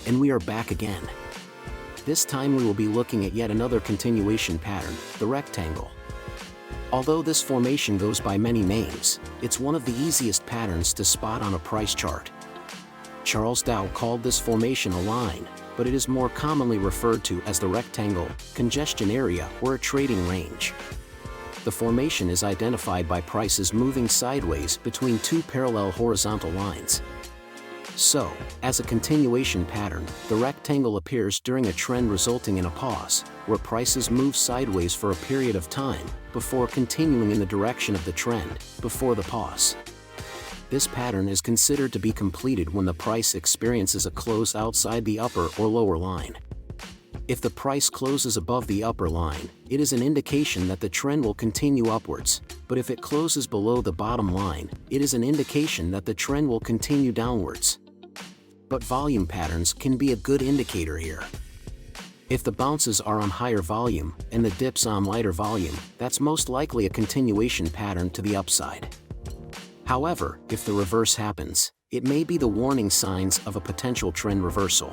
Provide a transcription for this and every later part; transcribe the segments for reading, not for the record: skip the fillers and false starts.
And we are back again. This time we will be looking at yet another continuation pattern, the rectangle. Although this formation goes by many names, it's one of the easiest patterns to spot on a price chart. Charles Dow called this formation a line, but it is more commonly referred to as the rectangle, congestion area, or a trading range. The formation is identified by prices moving sideways between two parallel horizontal lines. So, as a continuation pattern, the rectangle appears during a trend resulting in a pause, where prices move sideways for a period of time, before continuing in the direction of the trend, before the pause. This pattern is considered to be completed when the price experiences a close outside the upper or lower line. If the price closes above the upper line, it is an indication that the trend will continue upwards, but if it closes below the bottom line, it is an indication that the trend will continue downwards. But volume patterns can be a good indicator here. If the bounces are on higher volume and the dips on lighter volume, that's most likely a continuation pattern to the upside. However, if the reverse happens, it may be the warning signs of a potential trend reversal.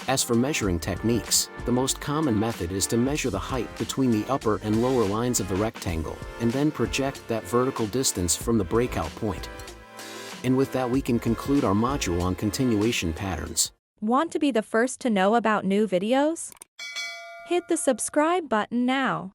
As for measuring techniques, the most common method is to measure the height between the upper and lower lines of the rectangle, and then project that vertical distance from the breakout point. And with that, we can conclude our module on continuation patterns. Want to be the first to know about new videos? Hit the subscribe button now.